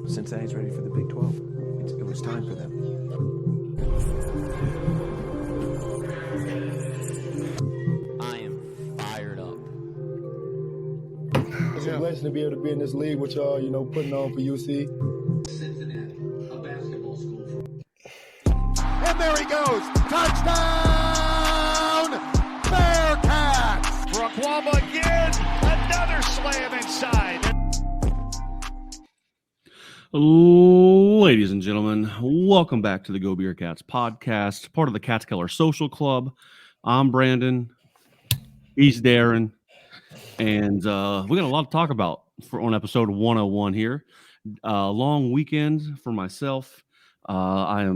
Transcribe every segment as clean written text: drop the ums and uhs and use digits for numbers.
Cincinnati's ready for the Big 12. It was time for them. I am fired up. It's a blessing to be able to be in this league with y'all, putting on for UC. Cincinnati, a basketball school for... And there he goes. Touchdown! Bearcats! Raquam again. Another slam inside. Ladies and gentlemen, welcome back to the GoBeercats podcast, part of the Catskeller Social Club. I'm Brandon. He's Darin. And we got a lot to talk about on episode 101 here. Long weekend for myself. I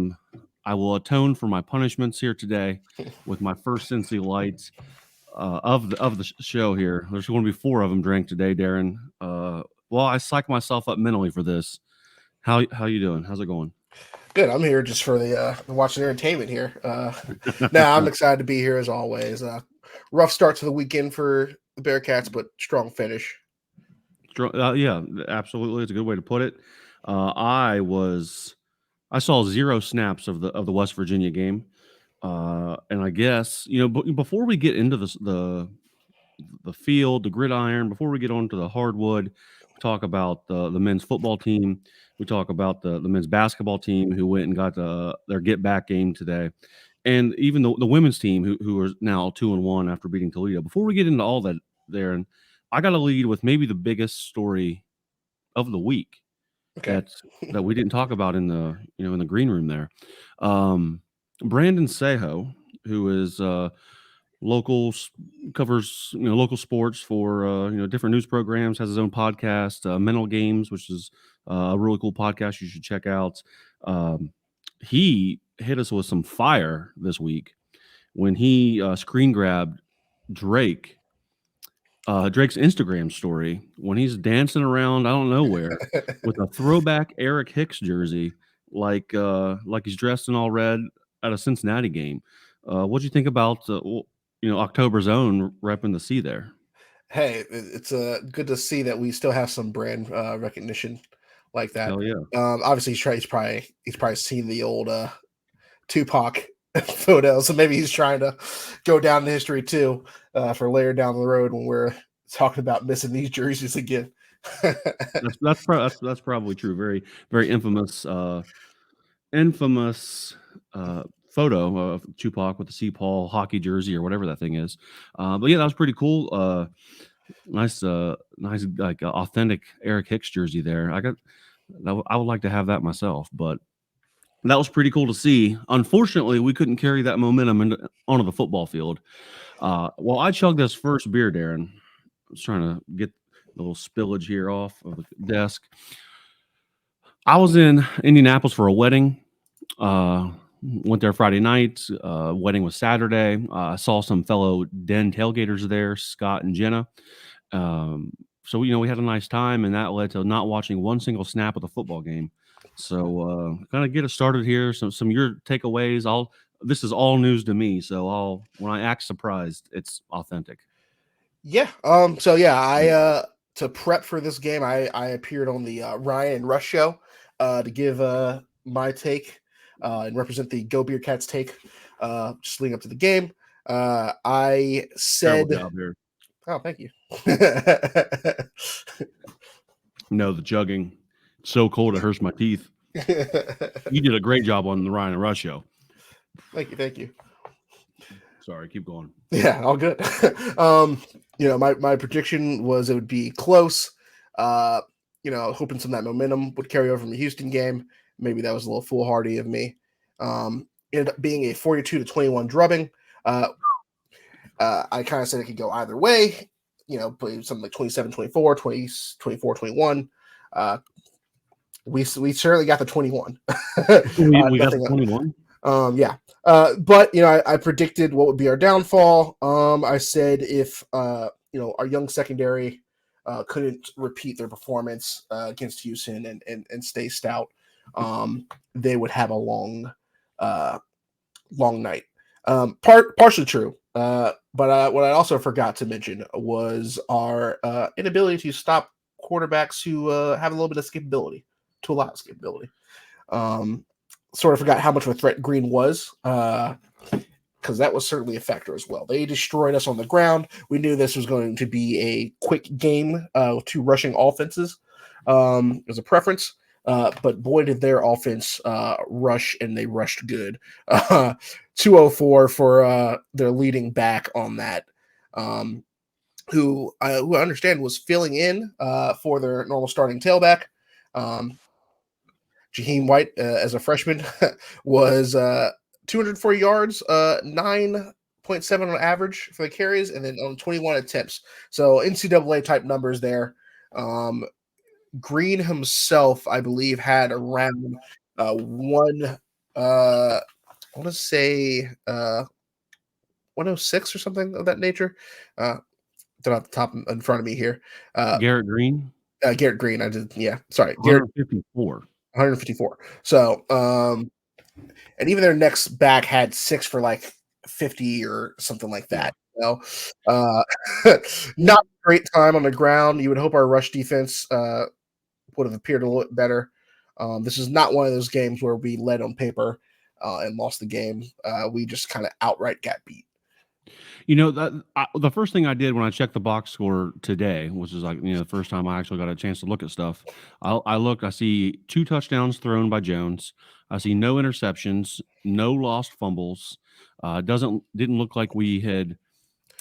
will atone for my punishments here today with my first Cincy Lights of the show here. There's going to be 4 of them drank today, Darin. Well, I psyched myself up mentally for this. How you doing? How's it going? Good. I'm here just for the watching entertainment here. I'm excited to be here as always. Rough start to the weekend for the Bearcats, but strong finish. Yeah, absolutely. It's a good way to put it. I saw 0 snaps of the West Virginia game, and I guess before we get into the field, the gridiron, before we get on to the hardwood, we talk about the men's football team. We talk about the men's basketball team who went and got their get back game today, and even the women's team who are now 2-1 after beating Toledo. Before we get into all that, there, and I got to lead with maybe the biggest story of the week. Okay. that we didn't talk about in the in the green room there. Brandon Sejo, who is covers local sports for different news programs, has his own podcast, Mental Games, which is a really cool podcast you should check out. He hit us with some fire this week when he screen grabbed Drake's Instagram story when he's dancing around I don't know where with a throwback Eric Hicks jersey, like he's dressed in all red at a Cincinnati game. What'd you think about October's own repping the C there? Hey, it's good to see that we still have some brand recognition like that. Hell yeah. Obviously, he's probably seen the old Tupac photo, so maybe he's trying to go down in history too for later down the road when we're talking about missing these jerseys again. that's probably true. Very, very infamous photo of Tupac with the C. Paul hockey jersey or whatever that thing is. But yeah, that was pretty cool. Nice, like authentic Eric Hicks jersey there. I would like to have that myself, but that was pretty cool to see. Unfortunately, we couldn't carry that momentum onto the football field. While I chugged this first beer, Darin, I was trying to get the little spillage here off of the desk. I was in Indianapolis for a wedding. Went there Friday night. Wedding was Saturday. I saw some fellow Den tailgaters there, Scott and Jenna. So we had a nice time, and that led to not watching one single snap of the football game. So kind of get us started here. Some of your takeaways. This is all news to me. So when I act surprised, it's authentic. Yeah. I to prep for this game, I appeared on the Ryan and Rush show to give my take and represent the GoBeercats take just leading up to the game. I said, "Oh, thank you." No, the chugging. It's so cold it hurts my teeth. You did a great job on the Ryan and Rush show. Thank you. Sorry, keep going. Yeah, all good. My prediction was it would be close. Hoping some of that momentum would carry over from the Houston game. Maybe that was a little foolhardy of me. Ended up being a 42-21 drubbing. I kind of said it could go either way. Something like 27-24, 24-21. We certainly got the 21. We got the 21? Yeah. But I predicted what would be our downfall. I said if our young secondary couldn't repeat their performance against Houston and stay stout, they would have a long night. Partially true. But what I also forgot to mention was our inability to stop quarterbacks who have a little bit of skippability, to a lot of skippability. Sort of forgot how much of a threat Green was, because that was certainly a factor as well. They destroyed us on the ground. We knew this was going to be a quick game to rushing offenses as a preference. But boy, did their offense rush, and they rushed good. 204 for their leading back on that, who I understand was filling in for their normal starting tailback. Jaheim White, as a freshman, was 204 yards, 9.7 on average for the carries, and then on 21 attempts. So NCAA type numbers there. Green himself, I believe, had around I want to say 106 or something of that nature. Don't have the top in front of me here. Garrett Green? Garrett Green. I did. Yeah. Sorry. Garrett 154. So, and even their next back had 6 for like 50 or something like that. You know? Not a great time on the ground. You would hope our rush defense would have appeared a little bit better. This is not one of those games where we led on paper and lost the game. We just kind of outright got beat. You know, the first thing I did when I checked the box score today, which is like, the first time I actually got a chance to look at stuff, I looked, I see 2 touchdowns thrown by Jones. I see no interceptions, no lost fumbles. Didn't look like we had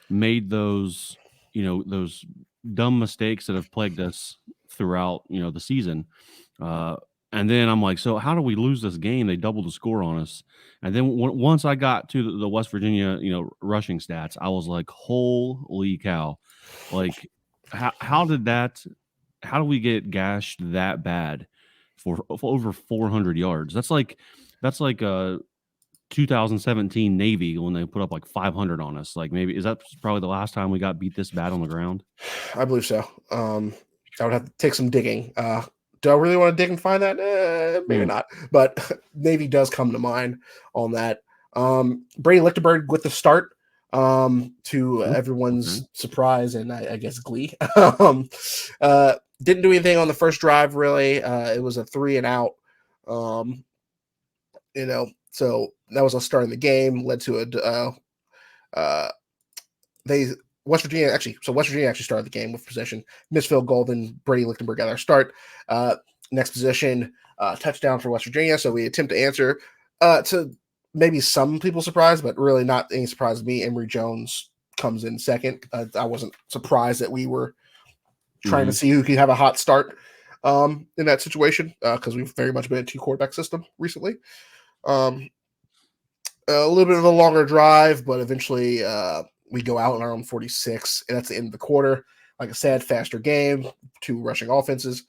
made those, those dumb mistakes that have plagued us throughout, the season. And then I'm like, so how do we lose this game? They doubled the score on us. And then once I got to the West Virginia, rushing stats, I was like, holy cow. Like, how do we get gashed that bad for over 400 yards? That's like 2017 Navy when they put up like 500 on us. Like, maybe is that probably the last time we got beat this bad on the ground? I believe so. I would have to take some digging. Do I really want to dig and find that? Maybe not. But Navy does come to mind on that. Brady Lichtenberg with the start, to everyone's surprise and I guess glee. Didn't do anything on the first drive, really. It was a 3 and out. So that was us starting the game, led to West Virginia actually started the game with possession. Missed field goal, then Brady Lichtenberg got our start. Next possession, touchdown for West Virginia. So we attempt to answer to maybe some people's surprise, but really not any surprise to me. Emory Jones comes in second. I wasn't surprised that we were trying to see who could have a hot start in that situation because we've very much been a 2-quarterback system recently. A little bit of a longer drive, but eventually we go out on our own 46, and that's the end of the quarter. Like I said, faster game, 2 rushing offenses.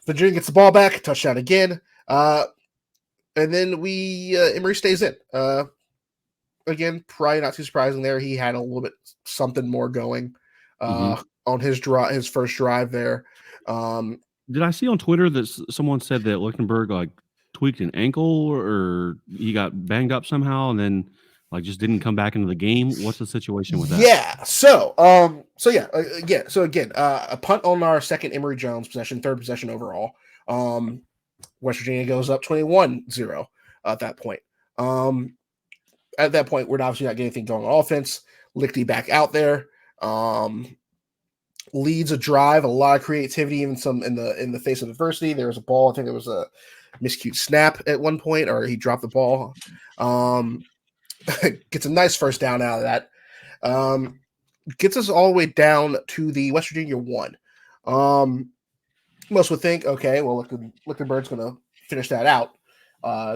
Virginia gets the ball back, touchdown again, and then Emory stays in. Again, probably not too surprising there. He had a little bit something more going on his first drive there. Did I see on Twitter that someone said that Lichtenberg like tweaked an ankle or he got banged up somehow and then like just didn't come back into the game? What's the situation with that? Yeah. So again, a punt on our second Emory Jones possession, third possession overall. West Virginia goes up 21-0 at that point. At that point, we're obviously not getting anything going on offense. Lichty back out there. Leads a drive, a lot of creativity, even some in the face of adversity. There was a ball, I think it was a miscued snap at one point, or he dropped the ball. Gets a nice first down out of that. Gets us all the way down to the West Virginia 1. Most would think, okay, well, Lichtenberg's going to finish that out,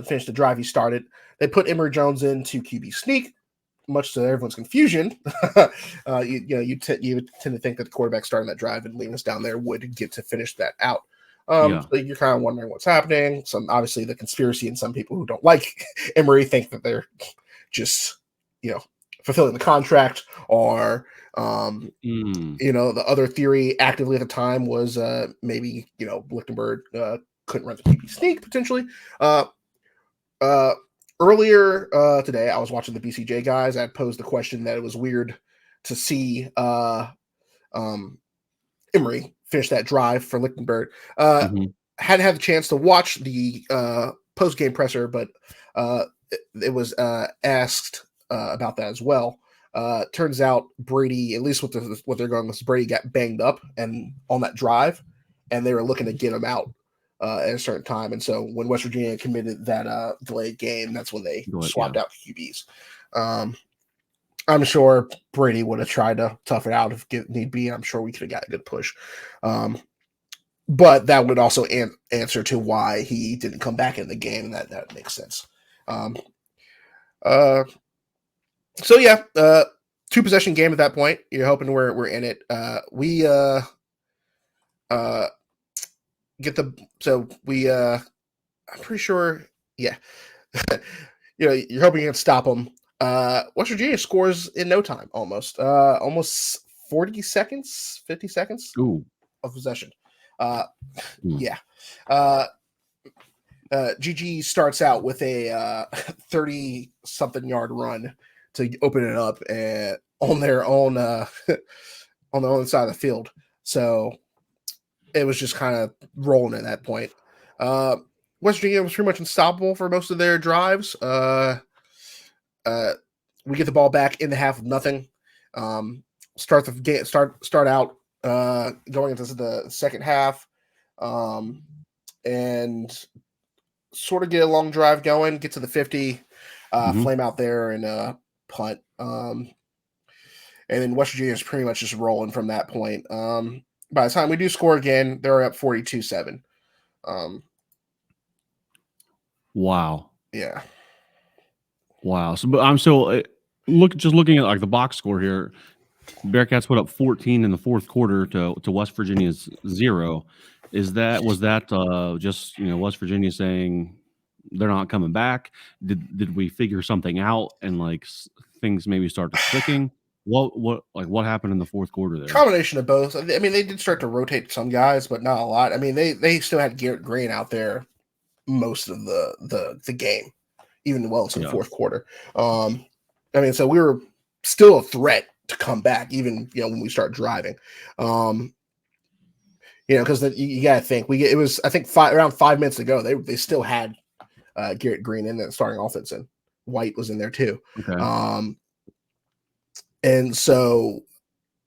finish the drive he started. They put Emory Jones into QB sneak, much to everyone's confusion. You tend to think that the quarterback starting that drive and leaving us down there would get to finish that out. So you're kind of wondering what's happening. Obviously the conspiracy and some people who don't like Emory think that they're just, fulfilling the contract, or the other theory actively at the time was maybe Lichtenberg couldn't run the QB sneak potentially. Earlier today, I was watching the BCJ guys. I posed the question that it was weird to see Emory finish that drive for Lichtenberg. Mhm. Hadn't had the chance to watch the post game presser, but it was asked about that as well. Turns out Brady, at least what they're going with, Brady got banged up and on that drive, and they were looking to get him out at a certain time. And so when West Virginia committed that delayed game, that's when they swapped out the QBs. I'm sure Brady would have tried to tough it out if need be. I'm sure we could have got a good push. But that would also answer to why he didn't come back in the game. That makes sense. So yeah, 2-possession game at that point. You're hoping we're in it. We get the I'm pretty sure. Yeah, you're hoping you can stop them. West Virginia scores in no time, almost 40 seconds, 50 seconds of possession. Yeah. GG starts out with a 30-something yard run to open it up on their own on the own side of the field. So it was just kind of rolling at that point. West Virginia was pretty much unstoppable for most of their drives. We get the ball back in the half of nothing. Start the game. Start out going into the second half, and sort of get a long drive going. Get to the 50, flame out there and punt. And then West Virginia is pretty much just rolling from that point. By the time we do score again, they're up 42-7. Wow. Yeah. Wow. So, but I'm still looking at like the box score here. Bearcats put up 14 in the fourth quarter to West Virginia's 0. Was that just West Virginia saying they're not coming back? Did we figure something out and like things maybe started clicking? What happened in the fourth quarter there? Combination of both. I mean, they did start to rotate some guys, but not a lot. I mean, they still had Garrett Green out there most of the game, even well into the fourth quarter. I mean, so we were still a threat to come back, even when we start driving. Because you got to think it was I think around 5 minutes ago they still had Garrett Green in the starting offense, and White was in there too. Okay. And so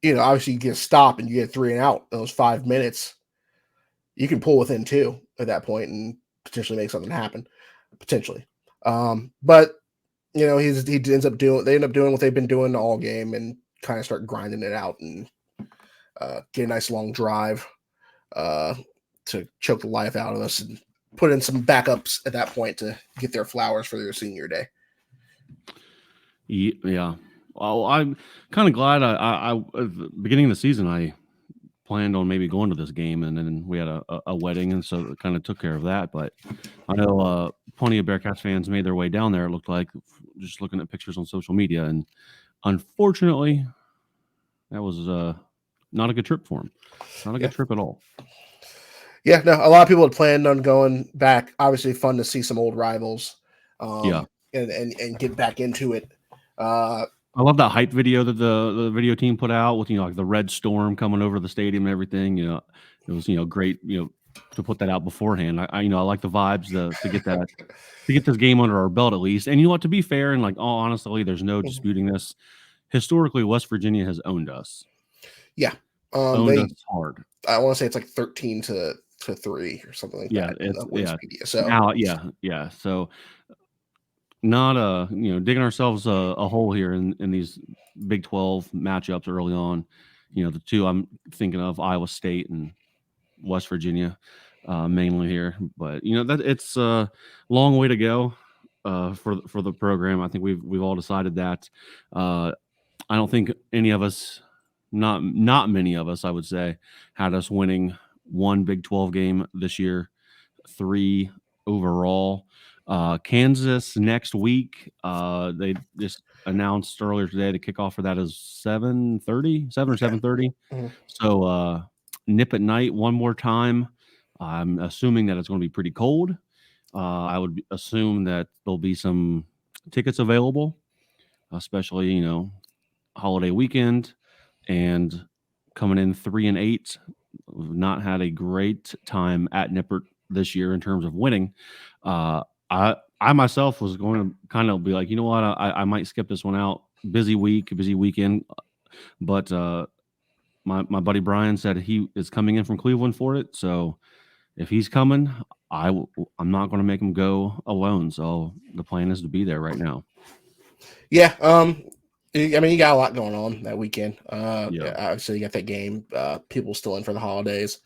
obviously you get a stop and you get 3 and out in those 5 minutes. You can pull within 2 at that point and potentially make something happen. Potentially, but they end up doing what they've been doing all game and kind of start grinding it out and get a nice long drive to choke the life out of us and put in some backups at that point to get their flowers for their senior day. Yeah. Well, I'm kind of glad I at the beginning of the season I planned on maybe going to this game, and then we had a wedding, and so it kind of took care of that. But I know plenty of Bearcats fans made their way down there. It looked like, just looking at pictures on social media, and unfortunately, that was not a good trip for them. Not a good trip at all. Yeah, no, a lot of people had planned on going back. Obviously, fun to see some old rivals. And get back into it. I love that hype video that the video team put out with like the red storm coming over the stadium and everything. It was great to put that out beforehand. I like the vibes to get that to get this game under our belt at least. And to be fair and honestly, there's no disputing this. Historically, West Virginia has owned us. Yeah, owned us hard. I want to say it's like 13-3 or something like that. It's so now, yeah. So. Not digging ourselves a hole here in these Big 12 matchups early on. The two I'm thinking of, Iowa State and West Virginia, mainly here. But that it's a long way to go for the program. I think we've all decided that. I don't think any of us, not many of us, I would say, had us winning one Big 12 game this year, 3 overall. Kansas next week. They just announced earlier today the kickoff for that is 7:30, 7 or 7:30. Mm-hmm. So nip at night one more time. I'm assuming that it's going to be pretty cold. I would assume that there'll be some tickets available, especially holiday weekend, and coming in 3-8. We've not had a great time at Nippert this year in terms of winning. I myself was going to kind of be like, you know what, I might skip this one out. Busy weekend, but my buddy Brian said he is coming in from Cleveland for it. So if he's coming, I'm not going to make him go alone. So the plan is to be there right now. Yeah. I mean, you got a lot going on that weekend. Yeah. Obviously, you got that game. People still in for the holidays,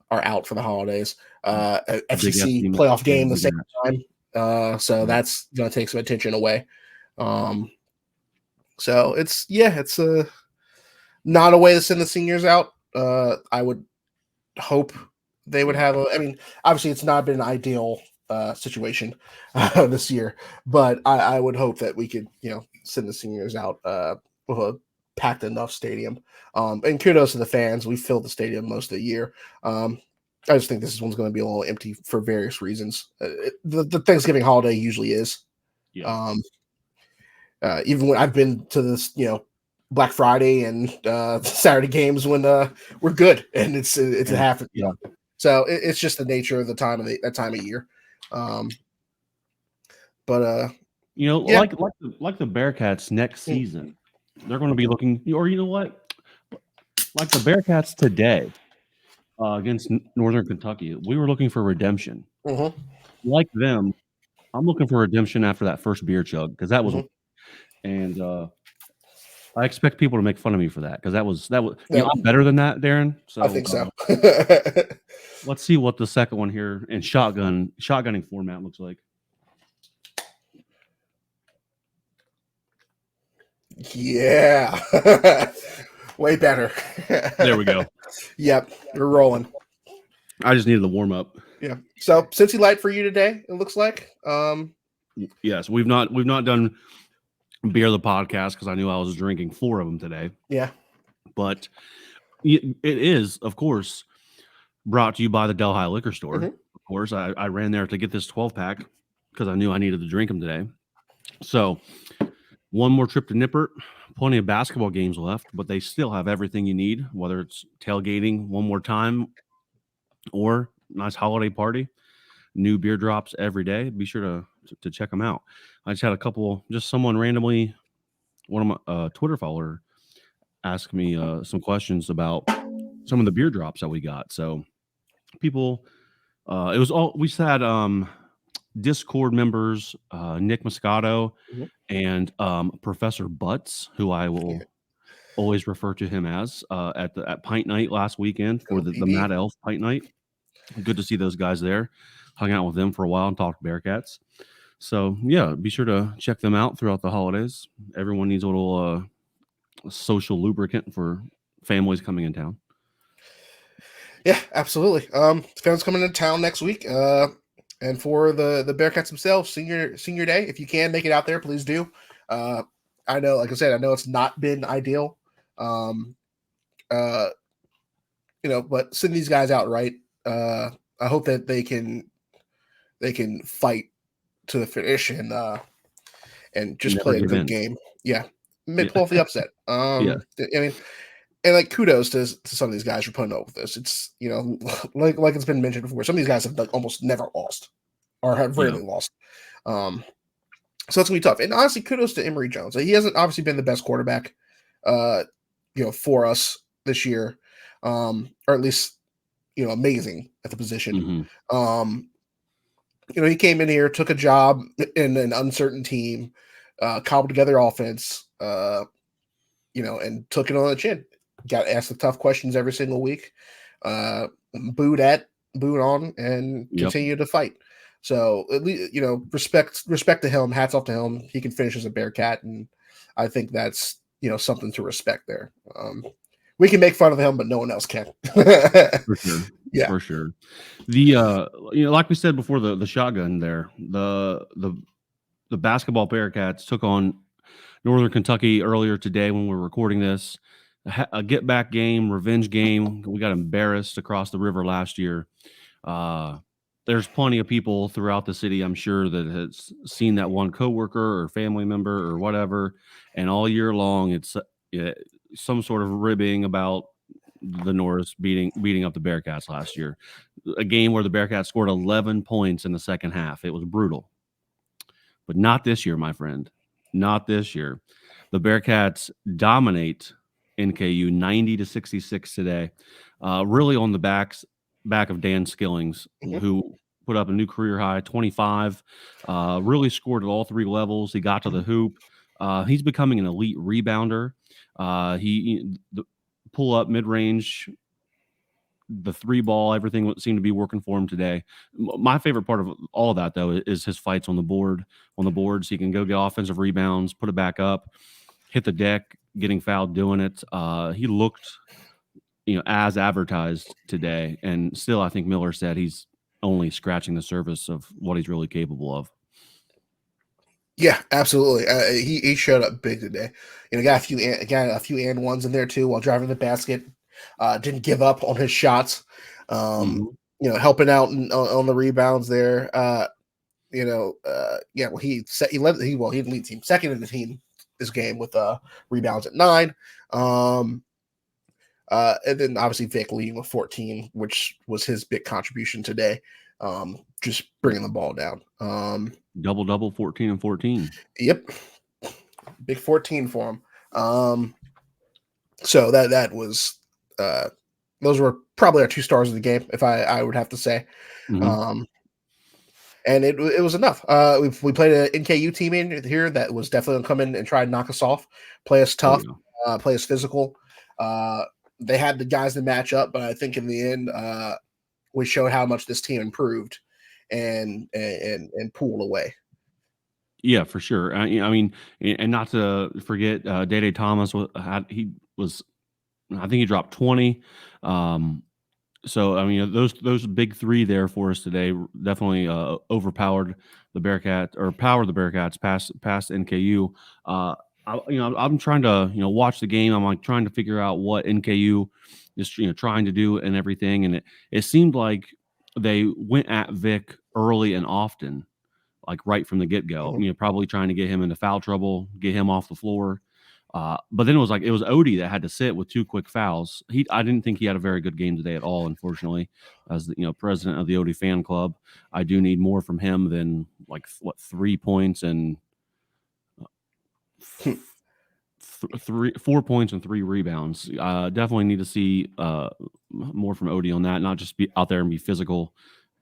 are out for the holidays. FCC playoff game the same time. So that's going to take some attention away. So it's not a way to send the seniors out. I would hope they would have I mean, obviously it's not been an ideal situation this year, but I would hope that we could, send the seniors out with a packed enough stadium. And kudos to the fans. We filled the stadium most of the year. I just think this one's going to be a little empty for various reasons. The Thanksgiving holiday usually is. Yeah. Even when I've been to this, Black Friday and Saturday games when we're good and it's a half. So it's just the nature of the time of that time of year. Like the Bearcats next season, they're going to be looking, or you know what, like the Bearcats today against Northern Kentucky, we were looking for redemption. Like them, I'm looking for redemption after that first beer chug because that was, and I expect people to make fun of me for that because that was I'm better than that, Darin. So I think so. Let's see what the second one here in shotgunning format looks like. Yeah. Way better. There we go. Yep, we're rolling. I just needed the warm up. Yeah. So Cincy Light for you today, it looks like. Yes, we've not done beer the podcast because I knew I was drinking 4 of them today. Yeah. But it is, of course, brought to you by the Delhi Liquor Store. Of course, I ran there to get this 12-pack because I knew I needed to drink them today. So one more trip to Nippert, plenty of basketball games left, but they still have everything you need, whether it's tailgating one more time or nice holiday party. New beer drops every day. Be sure to check them out. I just had someone randomly, one of my Twitter follower asked me some questions about some of the beer drops that we got. So people, we had Discord members, Nick Moscato and Professor Butts, who I will always refer to him as at Pint Night last weekend for the Mad Elf Pint Night. Good to see those guys there. Hung out with them for a while and talked Bearcats. So yeah, be sure to check them out throughout the holidays. Everyone needs a little social lubricant for families coming in town. Yeah, absolutely. Fans coming into town next week. And for the Bearcats themselves, senior day, if you can make it out there, please do. I know, like I said, it's not been ideal. But send these guys out right. I hope that they can fight to the finish and just Never play a give good in. game. Yeah, pull off the upset. Yeah. I mean, and like kudos to some of these guys for putting up with this. It's like it's been mentioned before. Some of these guys have almost never lost or have rarely lost. So it's gonna be tough. And honestly, kudos to Emory Jones. He hasn't obviously been the best quarterback, for us this year, or at least amazing at the position. He came in here, took a job in an uncertain team, cobbled together offense, and took it on the chin. Got asked the tough questions every single week, booed on, and continue to fight. So at least respect to him. Hats off to him. He can finish as a Bearcat, and I think that's something to respect there. We can make fun of him, but no one else can. For sure. Yeah, for sure. The like we said before, the shotgun there, the basketball Bearcats took on Northern Kentucky earlier today when we're recording this. A get back game, revenge game. We got embarrassed across the river last year. There's plenty of people throughout the city, I'm sure, that has seen that one coworker or family member or whatever, and all year long it's some sort of ribbing about the Norse beating up the Bearcats last year. A game where the Bearcats scored 11 points in the second half. It was brutal. But not this year, my friend. Not this year. The Bearcats dominate NKU 90-66 today. Really on the back of Dan Skillings, who put up a new career high, 25. Really scored at all three levels. He got to the hoop. He's becoming an elite rebounder. The pull up mid range, the three ball, everything seemed to be working for him today. My favorite part of all of that, though, is his fights on the boards. He can go get offensive rebounds, put it back up, hit the deck, getting fouled doing it. He looked, as advertised today, and still, I think Miller said he's only scratching the surface of what he's really capable of. Yeah, absolutely. He showed up big today. Got a few and ones in there too while driving the basket. Didn't give up on his shots. Helping out on the rebounds there. He led the team second in the team this game with rebounds at 9. And then obviously Vic leading with 14, which was his big contribution today. Just bringing the ball down. Double, 14 and 14. Yep. Big 14 for him. So that was those were probably our 2 stars of the game, if I would have to say. And it was enough. We played an NKU team in here that was definitely going to come in and try and knock us off, play us tough, play us physical. They had the guys to match up, but I think in the end, we showed how much this team improved and pulled away. Yeah, for sure. And not to forget, Dede Thomas I think he dropped 20. So those big 3 there for us today definitely overpowered the Bearcats, or powered the Bearcats past NKU. I'm trying to watch the game. I'm like trying to figure out what NKU is trying to do and everything, and it seemed like they went at Vic early and often, like right from the get-go. Probably trying to get him into foul trouble, get him off the floor. But then it was Odie that had to sit with 2 quick fouls. I didn't think he had a very good game today at all, unfortunately. As the president of the Odie fan club, I do need more from him than 3 points and 4 points and 3 rebounds. Definitely need to see more from Odie on that, not just be out there and be physical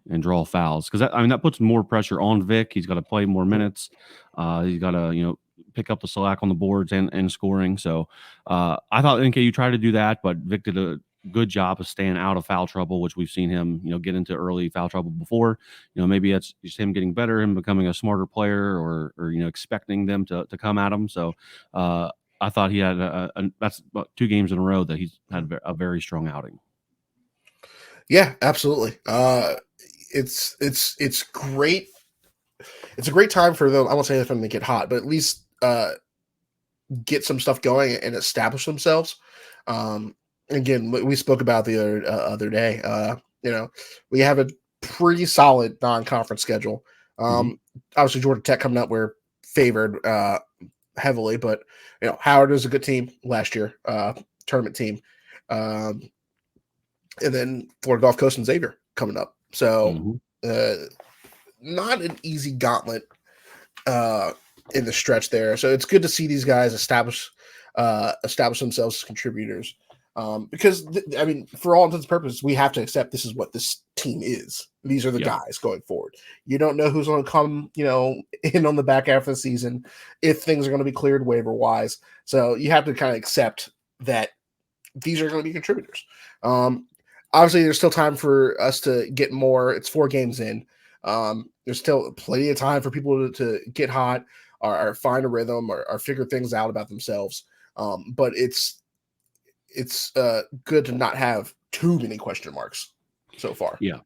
and draw fouls, because that puts more pressure on Vic. He's got to play more minutes. He's got to pick up the slack on the boards and scoring. So I thought NKU tried to do that, but Vic did a good job of staying out of foul trouble, which we've seen him get into early foul trouble before. Maybe it's just him getting better and becoming a smarter player, or expecting them to come at him. So I thought he had that's about 2 games in a row that he's had a very strong outing. Yeah, absolutely. It's great. It's a great time for them. I won't say for them to get hot, but at least get some stuff going and establish themselves. Again, we spoke about the other day. We have a pretty solid non-conference schedule. Obviously, Georgia Tech coming up, we're favored heavily, but Howard was a good team last year, tournament team, and then Florida Gulf Coast and Xavier coming up. So not an easy gauntlet in the stretch there. So it's good to see these guys establish themselves as contributors. Because for all intents and purposes, we have to accept this is what this team is. These are the guys going forward. You don't know who's going to come, in on the back half of the season, if things are going to be cleared waiver wise. So you have to kind of accept that these are going to be contributors. Obviously, there's still time for us to get more. It's 4 games in. There's still plenty of time for people to get hot or find a rhythm or figure things out about themselves. But it's good to not have too many question marks so far. Yeah.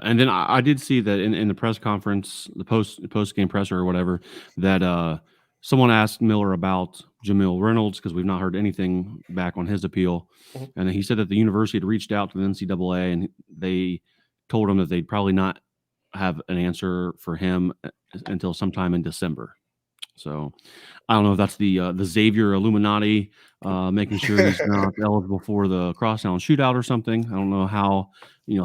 And then I did see that in the press conference, the post game presser or whatever, that someone asked Miller about Jamil Reynolds, because we've not heard anything back on his appeal. And he said that the university had reached out to the NCAA and they told him that they'd probably not have an answer for him until sometime in December. So I don't know if that's the Xavier Illuminati making sure he's not eligible for the crosstown shootout or something. I don't know how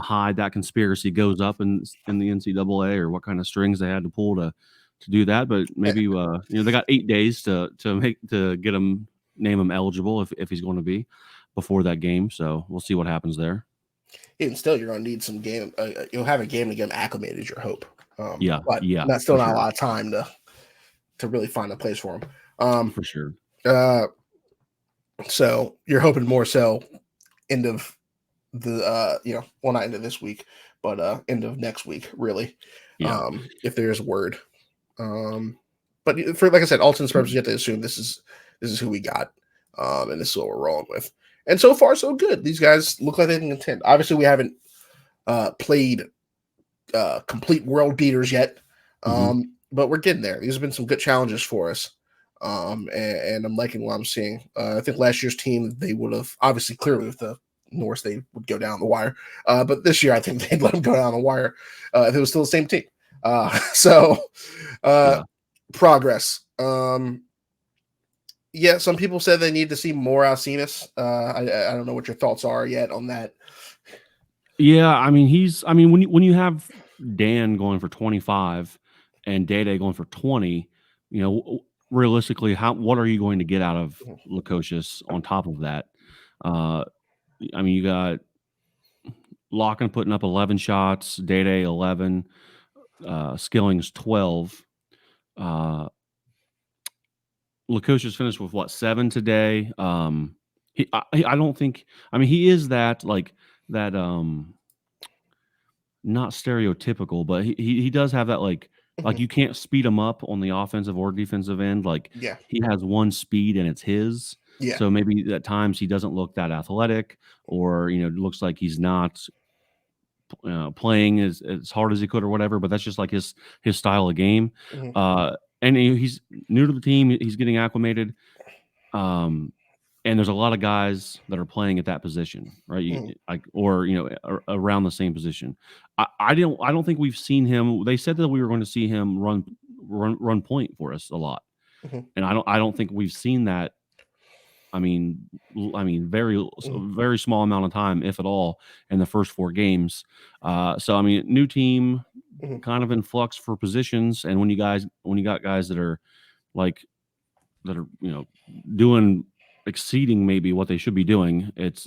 high that conspiracy goes up in the NCAA or what kind of strings they had to pull to do that. But maybe they got 8 days to get him, name him eligible if he's going to be before that game. So we'll see what happens there. Even still, you're going to need some game. You'll have a game to get him acclimated, is your hope. But that's still not a lot of time to really find a place for him. For sure. So you're hoping more so end of the not end of this week, but end of next week, really. Yeah. If there is word. But for, like I said, all intents and purposes, you have to assume this is who we got, and this is what we're rolling with. And so far, so good. These guys look like they can contend. Obviously, we haven't played complete world beaters yet, but we're getting there. These have been some good challenges for us, and I'm liking what I'm seeing. I think last year's team, they would have, obviously, clearly with the Norse, they would go down the wire. But this year, I think they'd let them go down the wire if it was still the same team. Progress. Some people said they need to see more Alcinas. I don't know what your thoughts are yet on that. Yeah, I mean, when you have Dan going for 25 and Day going for 20, realistically, what are you going to get out of Lukosius on top of that? I mean, you got Locken putting up 11 shots, Day 11, Skilling's 12. Lukosius finished with 7 today. I don't think. I mean, he is that not stereotypical, but he does have that like you can't speed him up on the offensive or defensive end. He has one speed and it's his. Yeah. So maybe at times he doesn't look that athletic, or it looks like he's not playing as hard as he could or whatever. But that's just like his style of game. And he's new to the team. He's getting acclimated. And there's a lot of guys that are playing at that position, right? Around the same position. I don't think we've seen him. They said that we were going to see him run point for us a lot, and I don't think we've seen that. I mean, very small amount of time, if at all, in the first 4 games. So I mean, new team, kind of in flux for positions, and when you got guys that are doing exceeding maybe what they should be doing, it's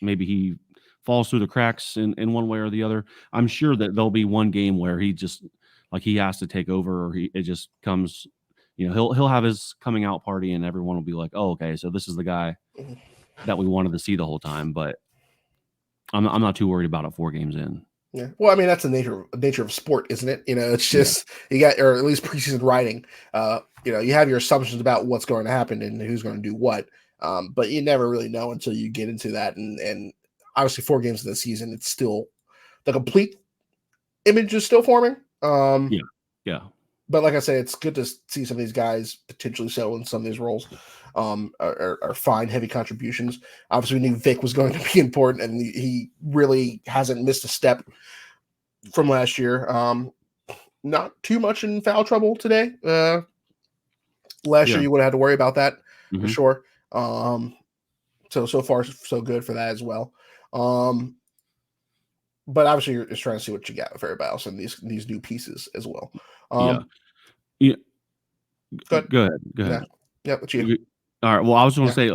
maybe he falls through the cracks in one way or the other. I'm sure that there'll be one game where he just he has to take over, or it just comes. He'll have his coming out party, and everyone will be like, "Oh, okay, so this is the guy that we wanted to see the whole time." But I'm not too worried about it 4 games in. Yeah, well, I mean that's the nature of sport, isn't it? It's just you got, or at least preseason writing. You have your assumptions about what's going to happen and who's going to do what, but you never really know until you get into that. And obviously, 4 games of the season, it's still the complete image is still forming. Yeah. But like I say, it's good to see some of these guys potentially settle in some of these roles. Are fine, heavy contributions. Obviously, we knew Vic was going to be important, and he really hasn't missed a step from last year. Not too much in foul trouble today. Last year, you would have had to worry about that for sure. So far, so good for that as well. But obviously, you're just trying to see what you got for everybody else and these new pieces as well. Yeah. Go ahead. Yeah, that's you. All right. Well, I was going to say,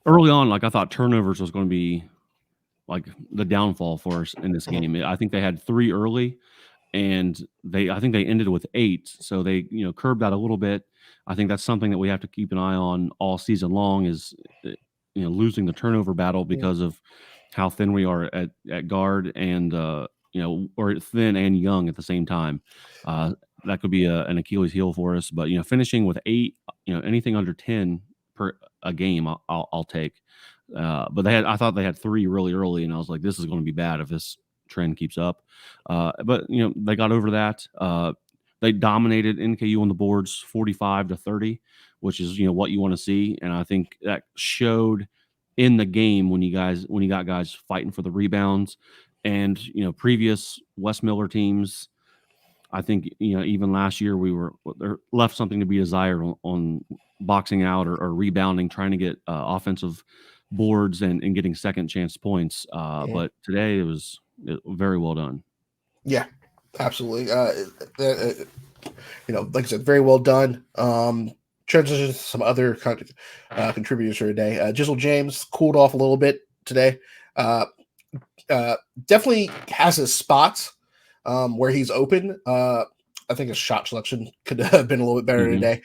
early on, I thought turnovers was going to be the downfall for us in this game. I think they had 3 early, and I think they ended with 8. So they, curbed that a little bit. I think that's something that we have to keep an eye on all season long, is, losing the turnover battle because of how thin we are at guard and, or thin and young at the same time. That could be an Achilles heel for us, but finishing with 8, anything under 10 per a game, I'll take. But I thought they had 3 really early, and I was like, this is going to be bad if this trend keeps up. But they got over that. They dominated NKU on the boards 45-30, which is what you want to see, and I think that showed in the game when you got guys fighting for the rebounds, and previous Wes Miller teams I think even last year we were there left something to be desired on boxing out or rebounding, trying to get offensive boards and getting second chance points. But today it was very well done. Yeah, absolutely. Like I said, very well done. Transition to some other contributors for today. Jizzle James cooled off a little bit today. Definitely has his spots where he's open. I think his shot selection could have been a little bit better today.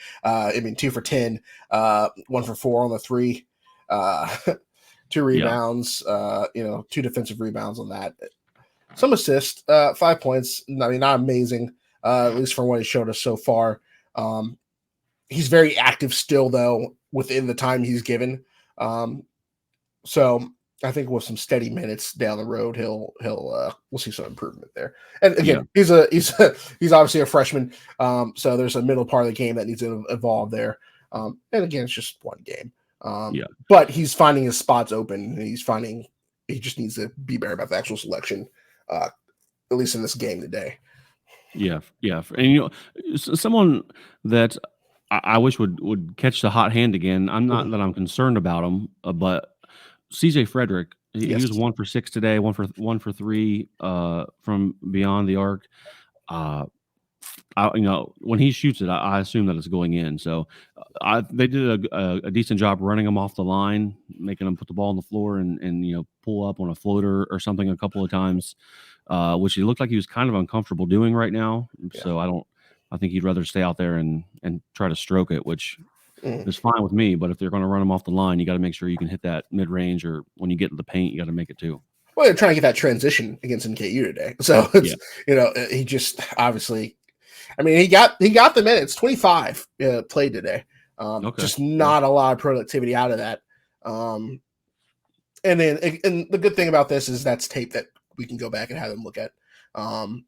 2 for 10, 1 for 4 on the 3, 2 rebounds, 2 defensive rebounds on that. Some assists, 5 points. I mean, not amazing, at least from what he showed us so far. He's very active still, though, within the time he's given. So I think with some steady minutes down the road, we'll see some improvement there. And again, he's obviously a freshman, so there's a middle part of the game that needs to evolve there. And again, it's just one game. But he's finding his spots open, and he just needs to be better about the actual selection, at least in this game today. Yeah. And someone that I wish would catch the hot hand again. I'm not that I'm concerned about him, but CJ Frederick, he was 1 for 6 today, 1 for 3 from beyond the arc. When he shoots it, I assume that it's going in. So they did a decent job running him off the line, making him put the ball on the floor and pull up on a floater or something a couple of times, which he looked like he was kind of uncomfortable doing right now. Yeah. So I think he'd rather stay out there and try to stroke it, which is fine with me. But if they're going to run him off the line, you got to make sure you can hit that mid range, or when you get to the paint, you got to make it too. Well, they're trying to get that transition against NKU today. So it's, he just obviously, I mean, he got the minutes, 25 played today. Just not a lot of productivity out of that. And the good thing about this is that's tape that we can go back and have them look at. And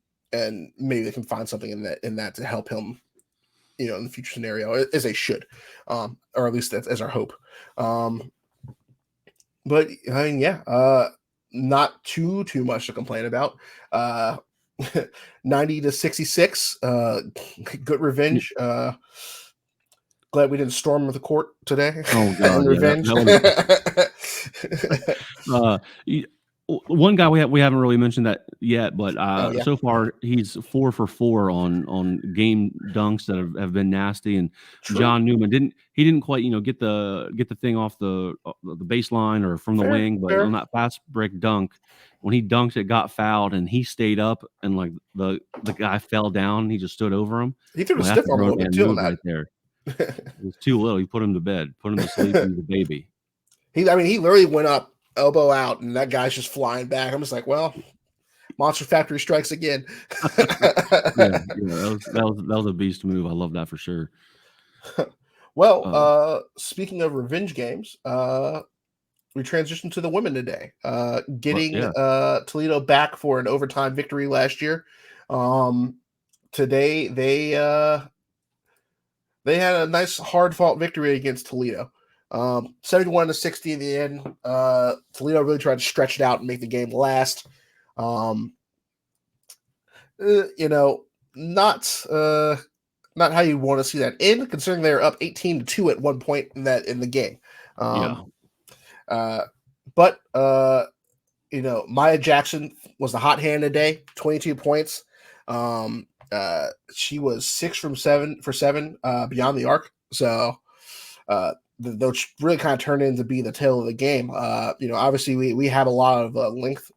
maybe they can find something in that to help him, in the future scenario, as they should, or at least that's as our hope. But I mean, not too much to complain about. 90-66, good revenge. Glad we didn't storm the court today. Oh God, revenge. One guy we haven't really mentioned that yet, but so far he's 4 for 4 on game dunks that have been nasty. And John Newman didn't quite get the thing off the baseline or from the wing, but on that fast break dunk, when he dunked it, got fouled, and he stayed up, and like the guy fell down, he just stood over him. He threw a stiff arm a little bit too on that. Right there. It was too little. He put him to bed, put him to sleep. He was a baby. He literally went up, elbow out, and that guy's just flying back. I'm just like, well, Monster Factory strikes again. That was a beast move. I love that for sure. Well, speaking of revenge games, we transitioned to the women today, getting Toledo back for an overtime victory last year. Today they had a nice hard fought victory against Toledo. 71-60 in the end. Toledo really tried to stretch it out and make the game last. Not how you want to see that end, considering they were up 18-2 at one point in the game. But Maya Jackson was the hot hand today, 22 points. She was 6 for 7 beyond the arc. So those really kind of turned into be the tail of the game. Obviously we have a lot of length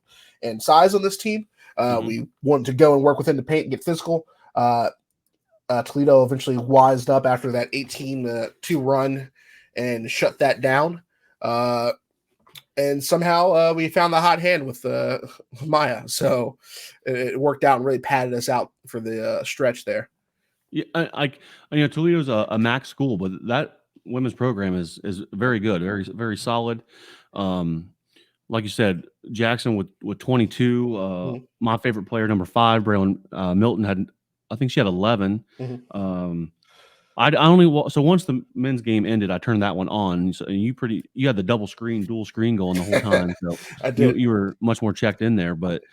and size on this team. We wanted to go and work within the paint and get physical. Toledo eventually wised up after that 18-2 run and shut that down. And somehow we found the hot hand with Maya. So it worked out and really padded us out for the stretch there. Yeah, Toledo's a MAC school, but that women's program is very good, very, very solid. Like you said, Jackson with 22. My favorite player, number 5, Braylon Milton, I think she had 11. So once the men's game ended, I turned that one on. So you had the dual screen going the whole time. So I did. You were much more checked in there. But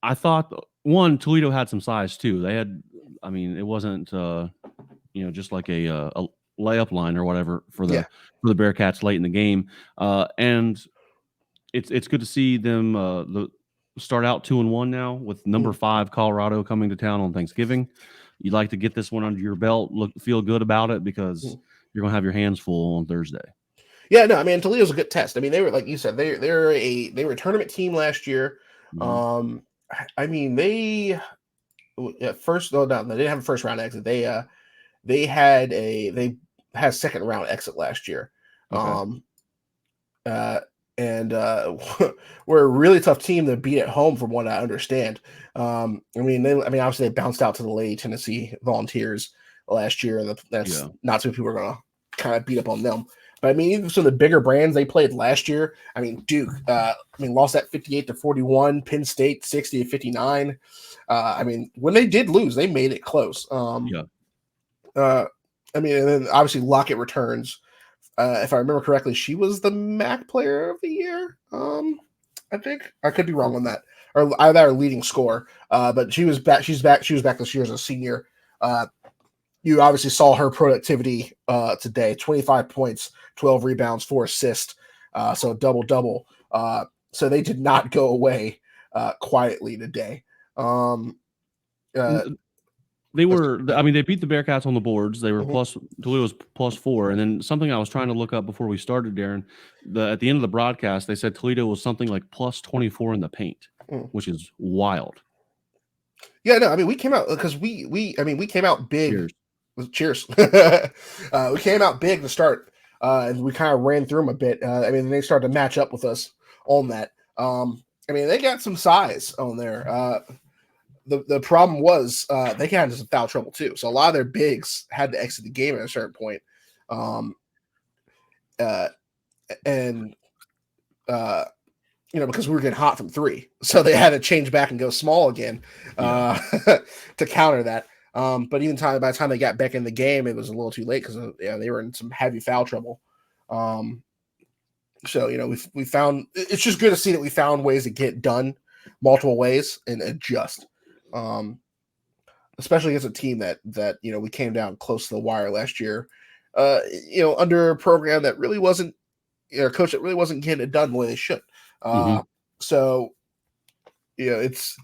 I thought one, Toledo had some size too. They had, I mean, it wasn't just like a layup line or whatever for the Bearcats late in the game. And it's good to see them start out 2-1 now with number 5 Colorado coming to town on Thanksgiving. You'd like to get this one under your belt, feel good about it, because you're gonna have your hands full on Thursday. Yeah, no, I mean, Toledo's a good test. I mean, they were, like you said, they were a tournament team last year. Mm-hmm. I mean, they didn't have a first round exit. They had a second round exit last year. Okay. And we're a really tough team to beat at home, from what I understand. I mean, obviously they bounced out to the Lady Tennessee Volunteers last year, and that's not too many people are gonna kind of beat up on them. But I mean, even some of the bigger brands they played last year. I mean, Duke. Lost that 58-41. Penn State 60-59. I mean, when they did lose, they made it close. And then obviously Lockett returns. If I remember correctly, she was the MAC Player of the Year. I think I could be wrong on that, or either our leading scorer. But she was back. She's back. She was back this year as a senior. You obviously saw her productivity today: 25 points, 12 rebounds, 4 assists. So double. So they did not go away quietly today. They were, I mean, they beat the Bearcats on the boards. They were Toledo's +4. And then something I was trying to look up before we started, Darin, at the end of the broadcast, they said Toledo was something like +24 in the paint, which is wild. Yeah, no, I mean, we came out because we came out big. Cheers. We came out big to start, and we kind of ran through them a bit. I mean, they started to match up with us on that. I mean, they got some size on there. The problem was they got into some foul trouble too. So a lot of their bigs had to exit the game at a certain point. Because we were getting hot from 3. So they had to change back and go small again to counter that. But even by the time they got back in the game, it was a little too late because they were in some heavy foul trouble. So we found, it's just good to see that we found ways to get done multiple ways and adjust. Especially against a team that we came down close to the wire last year, under a program that really wasn't, a coach that really wasn't getting it done the way they should. So it's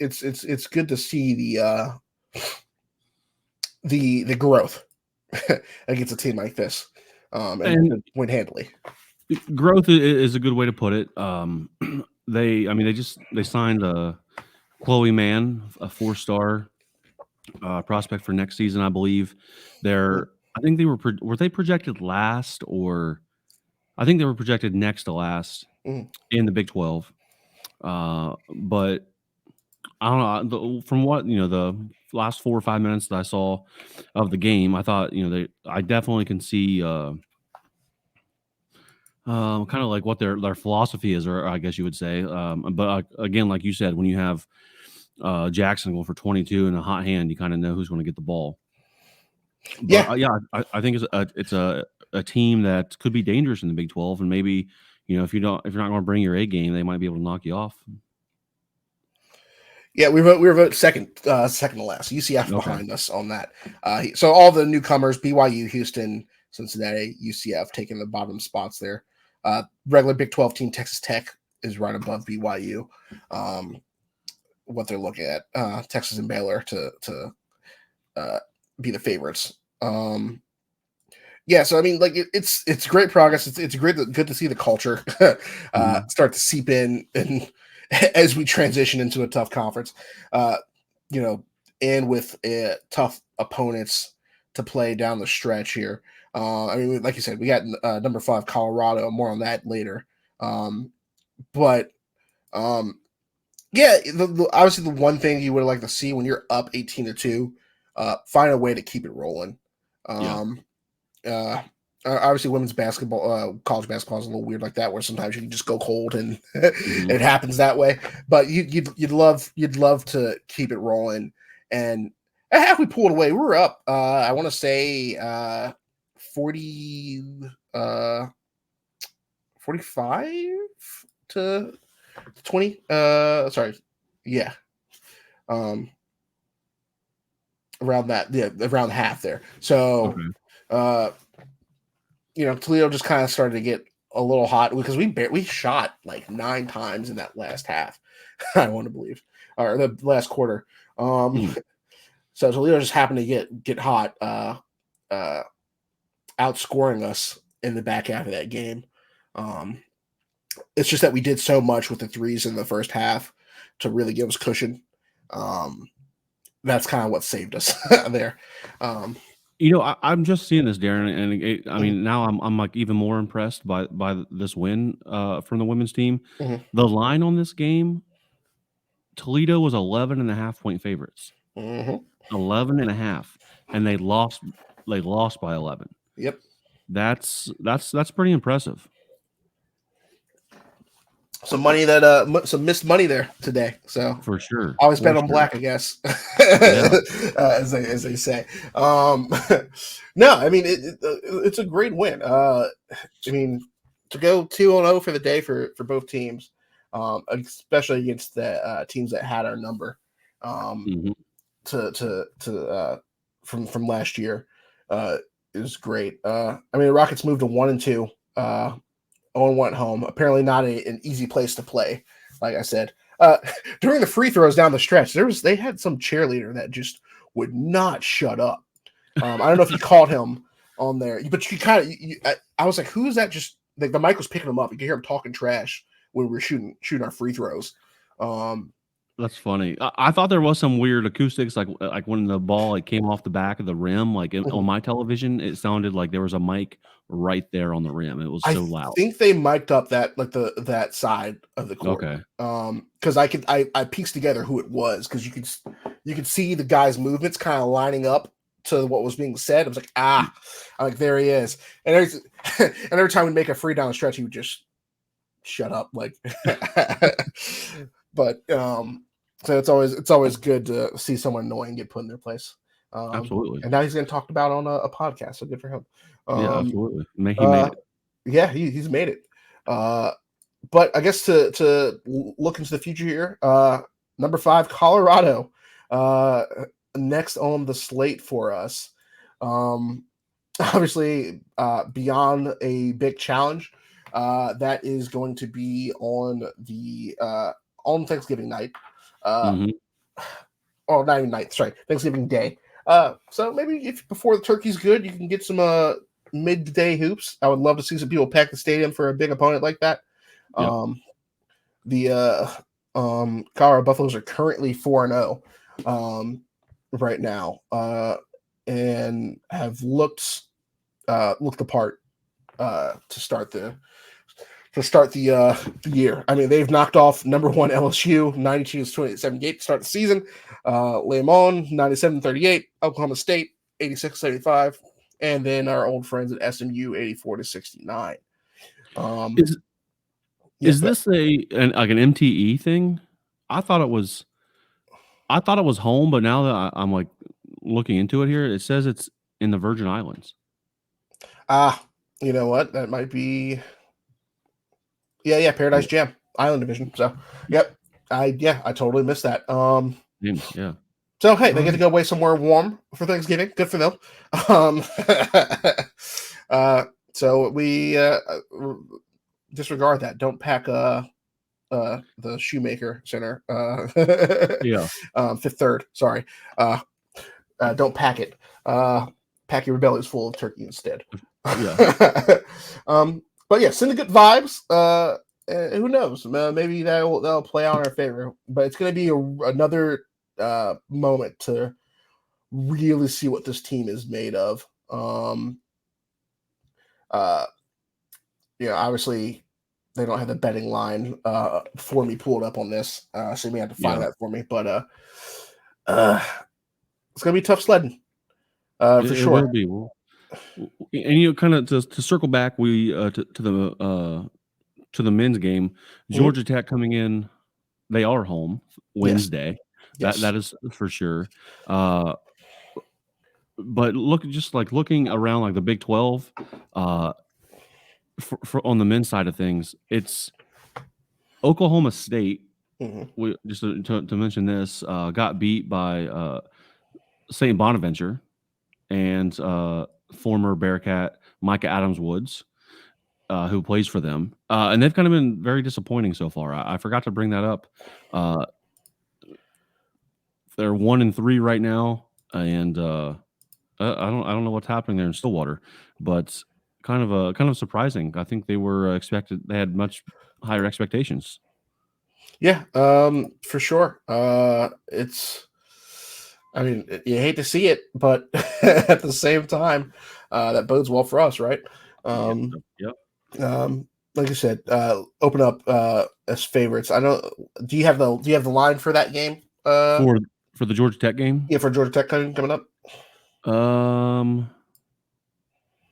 good to see the growth against a team like this, and win handily. Growth is a good way to put it. They signed Chloe Mann, a 4-star prospect for next season, I believe. I think they were they projected last, or I think they were projected next to last in the Big 12. But I don't know. From what the last 4 or 5 minutes that I saw of the game, I thought I definitely can see kind of like what their philosophy is, or I guess you would say. But again, like you said, when you have Jackson going for 22 and a hot hand, you kind of know who's going to get the ball. But, I think it's a team that could be dangerous in the Big 12, and maybe if you're not going to bring your A game, they might be able to knock you off. Yeah, we were second to last. UCF behind us on that. So all the newcomers: BYU, Houston, Cincinnati, UCF taking the bottom spots there. Regular Big 12 team Texas Tech is right above BYU. What they're looking at, Texas and Baylor to be the favorites. So I mean, like it's great progress. It's good to see the culture start to seep in, and as we transition into a tough conference, and with tough opponents to play down the stretch here. I mean, like you said, we got number 5 Colorado. More on that later. Obviously the one thing you would like to see when you're up 18-2, find a way to keep it rolling. Obviously women's basketball, college basketball is a little weird like that, where sometimes you can just go cold and it happens that way. But you'd love to keep it rolling. And if we pulled away, we're up. I want to say 45 to 20. Sorry, yeah. Around that, around half there. So, Toledo just kind of started to get a little hot because we shot like 9 times in that last half. I want to believe, or the last quarter. So Toledo just happened to get hot, outscoring us in the back half of that game. It's just that we did so much with the threes in the first half to really give us cushion. That's kind of what saved us there. I'm just seeing this, Darin, and I mean, now I'm like even more impressed by this win from the women's team. Mhm. The line on this game, Toledo was 11.5-point favorites. 11.5, and they lost by 11. Yep. That's pretty impressive. Some money that some missed money there today. So For sure. always bet For on sure. black, I guess. Yeah. as they say. No, I mean it's a great win. I mean, to go 2-0 for the day for both teams, especially against the teams that had our number, from last year, is great. I mean, the Rockets moved to 1-2. Owen went home. Apparently not an easy place to play. Like I said, during the free throws down the stretch, they had some cheerleader that just would not shut up. I don't know if you caught him on there, but you kind of. I was like, "Who is that?" Just like the mic was picking him up. You could hear him talking trash when we were shooting our free throws. That's funny. I thought there was some weird acoustics, like when the ball came off the back of the rim. On my television, it sounded like there was a mic right there on the rim. It was so loud. I think they mic'd up that that side of the court. Okay. Because I pieced together who it was because you could see the guy's movements kind of lining up to what was being said. I was like, I'm like, there he is. And every time we make a free down stretch, he would just shut up. Like, but so it's always good to see someone annoying get put in their place. Absolutely. And now he's getting talked about on a podcast, so good for him. Yeah, absolutely. He made it. Yeah, he's made it. But I guess to look into the future here, number 5, Colorado, next on the slate for us. Obviously, beyond a big challenge, that is going to be on Thanksgiving night. Or not even night, sorry, Thanksgiving Day. So maybe if before the turkey's good, you can get some midday hoops. I would love to see some people pack the stadium for a big opponent like that. Yep. The Colorado Buffaloes are currently 4-0 right now, and have looked the part to start the year. I mean, they've knocked off number 1 LSU 92-28 to start the season. Lemon 97-38, Oklahoma State 86-75, and then our old friends at SMU 84-69. Is this an MTE thing? I thought it was home, but now that I'm like looking into it here, it says it's in the Virgin Islands. You know what? That might be. Yeah, Paradise Jam Island Division. So, yep, I totally missed that. Yeah. So hey, they get to go away somewhere warm for Thanksgiving. Good for them. So we disregard that. Don't pack the Shoemaker Center. Fifth Third. Sorry. Don't pack it. Pack your bellies full of turkey instead. Yeah. But yeah, syndicate vibes. Who knows? Maybe that'll play out in our favor. But it's going to be another moment to really see what this team is made of. Obviously they don't have the betting line for me pulled up on this, so you may have to find that for me. But it's going to be tough sledding for sure. It will be. And kind of to circle back, we to the men's game, Georgia Tech coming in. They are home Wednesday. Yes. That is for sure. But looking around like the Big 12, for on the men's side of things, it's Oklahoma State we just to mention this, got beat by St. Bonaventure and former Bearcat Micah Adams Woods, who plays for them. And they've kind of been very disappointing so far. I forgot to bring that up. They're 1-3 right now, and I don't know what's happening there in Stillwater, but kind of surprising. I think they were they had much higher expectations. Yeah, for sure. I mean, you hate to see it, but at the same time, that bodes well for us, right? Yep. Like I said, open up as favorites. I don't. Do you have the line for that game? For the Georgia Tech game? Yeah, for Georgia Tech coming up.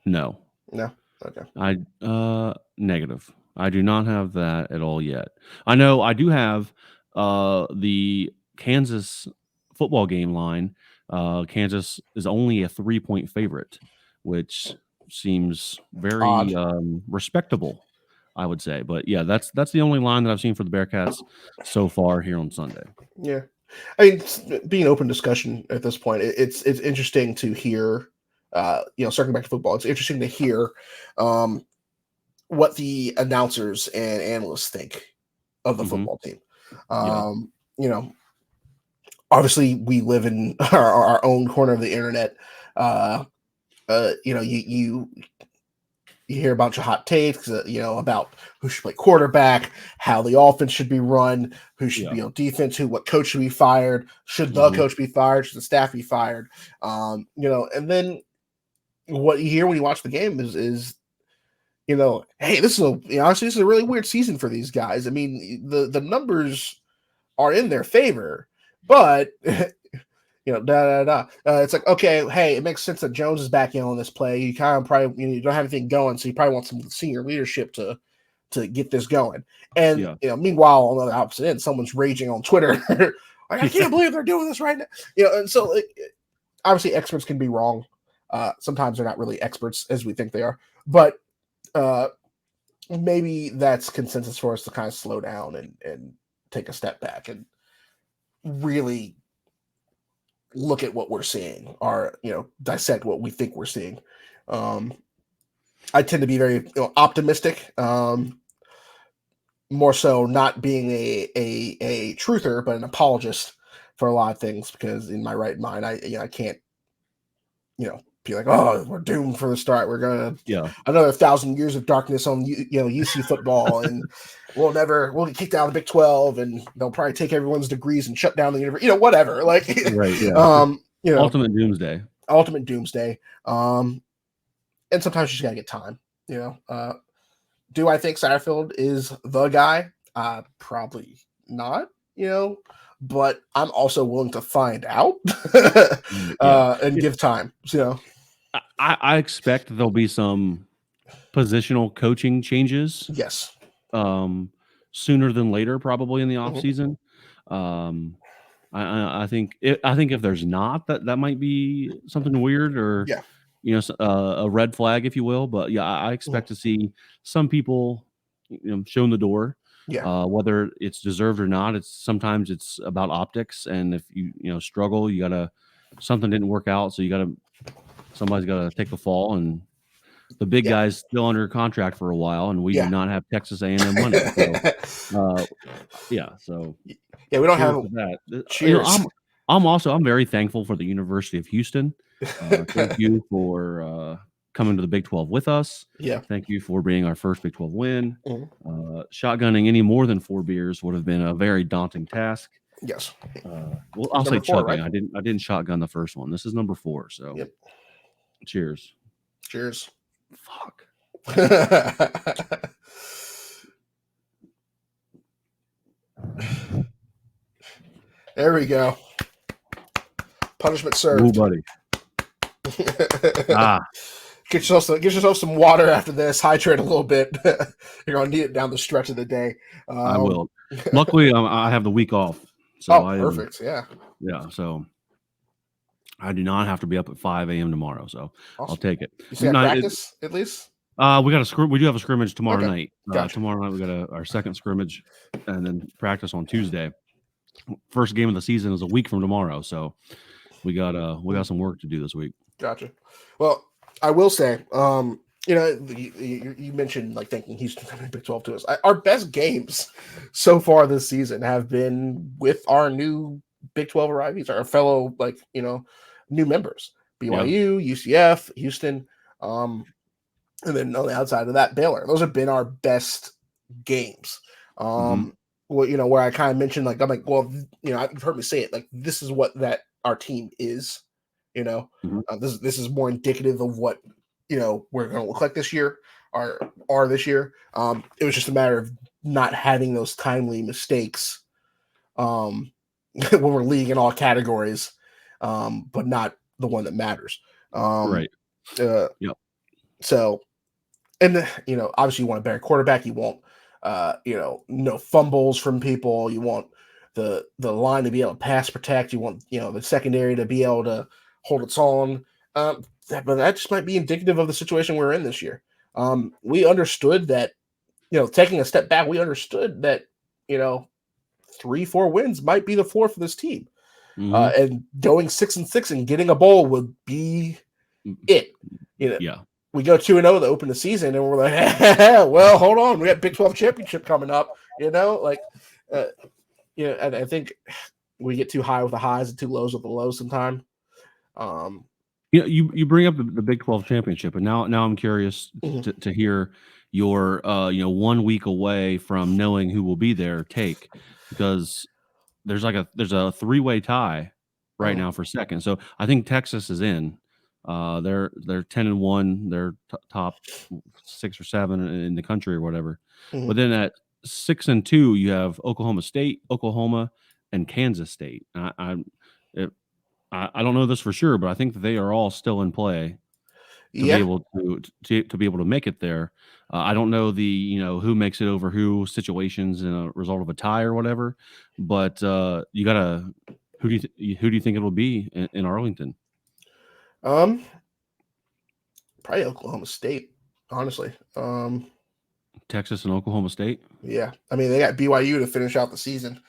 No. Okay. Negative. I do not have that at all yet. I know I do have the Kansas football game line. Kansas is only a 3-point favorite, which seems very respectable, I would say. But yeah, that's the only line that I've seen for the Bearcats so far here on Sunday. Yeah, I mean, it's being open discussion at this point, it's interesting to hear. Circling back to football, it's interesting to hear what the announcers and analysts think of the football team. Obviously we live in our own corner of the internet. You hear a bunch of hot takes, about who should play quarterback, how the offense should be run, who should be on defense, what coach should be fired, should the coach be fired, should the staff be fired, and then what you hear when you watch the game is hey, this is a really weird season for these guys. I mean, the numbers are in their favor, but it's like, okay, hey, it makes sense that Jones is back in on this play. You kind of probably you don't have anything going, so you probably want some senior leadership to get this going. And meanwhile, on the opposite end, someone's raging on Twitter, like, I can't believe they're doing this right now. And so obviously experts can be wrong. Sometimes they're not really experts as we think they are, but maybe that's consensus for us to kind of slow down and take a step back and really look at what we're seeing, or dissect what we think we're seeing. I tend to be very optimistic, more so not being a truther, but an apologist for a lot of things, because in my right mind, I can't be like, oh, we're doomed for the start. We're gonna another 1,000 years of darkness on UC football, and we'll get kicked out of the Big 12, and they'll probably take everyone's degrees and shut down the university. Whatever. Like, right? Yeah. Ultimate doomsday. And sometimes you just gotta get time. Do I think Satterfield is the guy? Probably not. But I'm also willing to find out and give time. I expect there'll be some positional coaching changes. Yes. Sooner than later, probably in the off season. I think if there's not, that might be something weird, or a red flag, if you will. But I expect to see some people shown the door. Yeah. Whether it's deserved or not, sometimes it's about optics, and if you struggle, something didn't work out, so somebody's gotta take the fall, and the big guy's still under contract for a while, and we do not have Texas A&M money. So, so we don't have that. Cheers. I'm very thankful for the University of Houston. Thank you for coming to the Big 12 with us. Yeah. Thank you for being our first Big 12 win. Shotgunning any more than 4 beers would have been a very daunting task. Yes. I'll say chugging. Right? I didn't shotgun the first one. This is number 4. So cheers. Fuck. There we go. Punishment served. Ooh, buddy. Get yourself some water after this. Hydrate a little bit. You're gonna need it down the stretch of the day. I will. Luckily, I have the week off. So perfect. Yeah. So I do not have to be up at 5 a.m. tomorrow. So awesome. I'll take it. You see practice at least? We got we do have a scrimmage tomorrow night. Gotcha. Tomorrow night we got our second scrimmage, and then practice on Tuesday. First game of the season is a week from tomorrow, so we got some work to do this week. Gotcha. Well, I will say, you mentioned like thanking Houston coming to Big 12 to us. Our best games so far this season have been with our new Big 12 arrivees, our fellow new members: BYU, UCF, Houston, and then on the outside of that, Baylor. Those have been our best games. Where I kind of mentioned, like, I'm like, well, you've heard me say it, like, this is what our team is, this is more indicative of what, we're going to look like this year, are this year. It was just a matter of not having those timely mistakes when we're leading in all categories, but not the one that matters. Right. So, and obviously you want a better quarterback. You want, no fumbles from people. You want the line to be able to pass protect. You want, the secondary to be able to hold its own. But that just might be indicative of the situation we're in this year. We understood that, taking a step back, we understood that, 3-4 wins might be the floor for this team. And going 6-6 and getting a bowl would be it. We go 2-0 to open the season, and we're like, well, hold on, we got Big 12 championship coming up. And I think we get too high with the highs and too lows with the lows sometimes. You bring up the Big 12 championship, and now I'm curious to hear your 1 week away from knowing who will be there take, because there's a 3-way tie right now for second. So I think Texas is in. They're 10-1. They're top 6 or 7 in the country or whatever. But then at 6-2, you have Oklahoma State, Oklahoma, and Kansas State. I don't know this for sure, but I think that they are all still in play to be able to make it there. I don't know the who makes it over who situations in a result of a tie or whatever, but you gotta who do you think it will be in Arlington? Probably Oklahoma State, honestly. Texas and Oklahoma State. Yeah, I mean, they got BYU to finish out the season.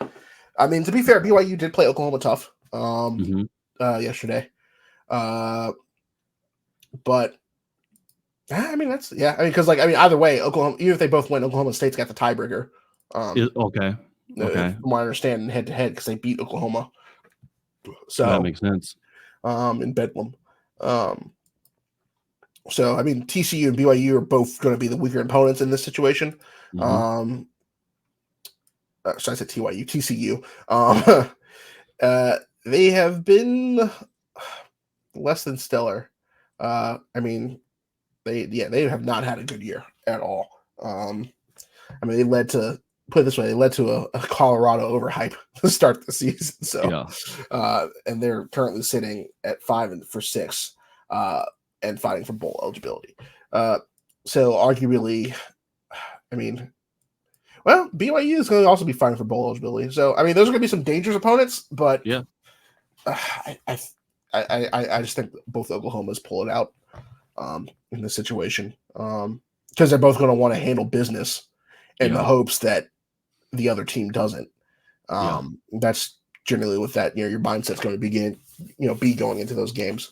I mean, to be fair, BYU did play Oklahoma tough yesterday. But I mean, because either way, Oklahoma, even if they both win, Oklahoma State's got the tiebreaker. Okay. From my understanding, head to head, because they beat Oklahoma. So that makes sense. In Bedlam. So I mean, TCU and BYU are both going to be the weaker opponents in this situation. Sorry, I said TCU. They have been less than stellar. I mean, they have not had a good year at all. I mean, they led to a Colorado overhype to start the season. So, and they're currently sitting at 5-6, and fighting for bowl eligibility. So arguably, I mean, well, BYU is going to also be fighting for bowl eligibility. So, I mean, those are going to be some dangerous opponents, but I just think both Oklahomas pull it out in this situation, because they're both going to want to handle business in the hopes that the other team doesn't. That's generally what that your mindset's going to be going into those games.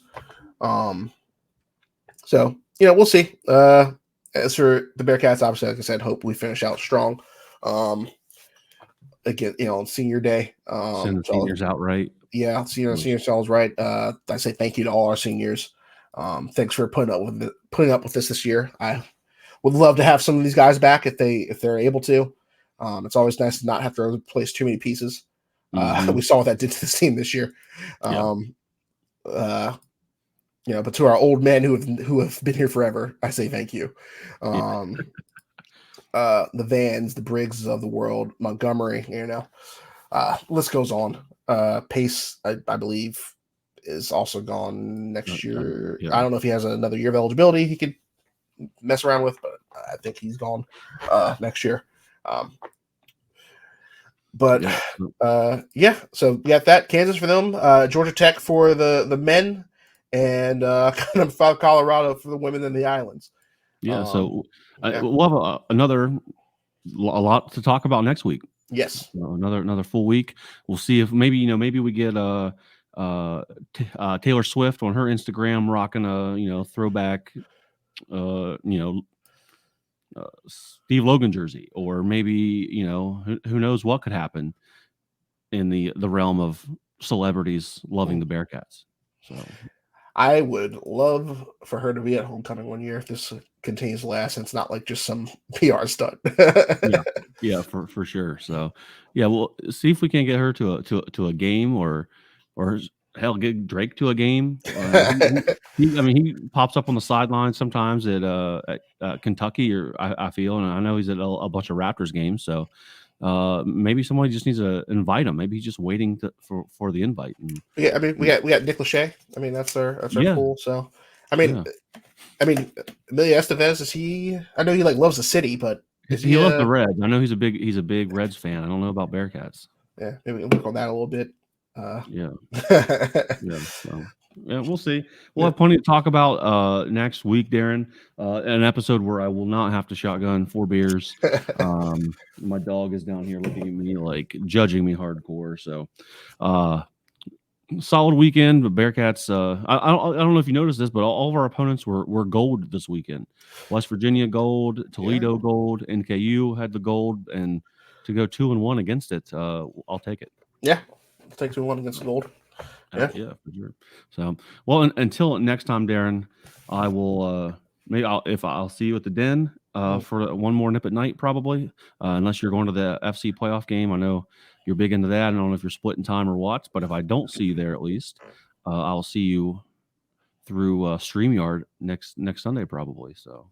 So we'll see. As for the Bearcats, obviously, like I said, hope we finish out strong. Again, on senior day, send the seniors out right. Yeah, senior sells right. I say thank you to all our seniors. Thanks for putting up with this year. I would love to have some of these guys back if they're able to. It's always nice to not have to replace too many pieces. We saw what that did to this team this year. But to our old men who have been here forever, I say thank you. The Vans, the Briggs of the world, Montgomery, list goes on. Pace, I believe, is also gone next year. I don't know if he has another year of eligibility he could mess around with, but I think he's gone next year. So we got that. Kansas for them, Georgia Tech for the men, and kind of Colorado for the women in the islands. Yeah. So Yeah. we'll have a lot to talk about next week. Yes. Another full week. We'll see if maybe we get Taylor Swift on her Instagram rocking a throwback Steve Logan jersey, or maybe who knows what could happen in the realm of celebrities loving the Bearcats. So I would love for her to be at homecoming one year if this continues to last and it's not like just some PR stunt. yeah, for sure. So yeah, we'll see if we can get her to a game, or hell, get Drake to a game. He pops up on the sideline sometimes at Kentucky, or I feel, and I know he's at a bunch of Raptors games. So maybe somebody just needs to invite him. Maybe he's just waiting for the invite. And, yeah, I mean, we got Nick Lachey. I mean, that's our pool. So I mean, Emilio Estevez, is he? I know he loves the city, but he loves the Reds. I know he's a big Reds fan. I don't know about Bearcats. Yeah, maybe we can work on that a little bit. Yeah. So, we'll see. We'll have plenty to talk about next week, Darin. An episode where I will not have to shotgun 4 beers. My dog is down here looking at me judging me hardcore. So solid weekend. But Bearcats, I don't know if you noticed this, but all of our opponents were gold this weekend. West Virginia gold, Toledo gold, NKU had the gold, and to go 2-1 against it, I'll take it. Yeah, I'll take 2-1 against gold. Yeah, for sure. So, well, until next time, Darin, I will I'll see you at the Den for one more nip at night, probably, unless you're going to the FC playoff game. I know you're big into that. I don't know if you're splitting time or what, but if I don't see you there, at least I'll see you through StreamYard next Sunday, probably. So,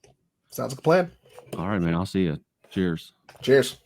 sounds like a plan. All right, man. I'll see you. Cheers. Cheers.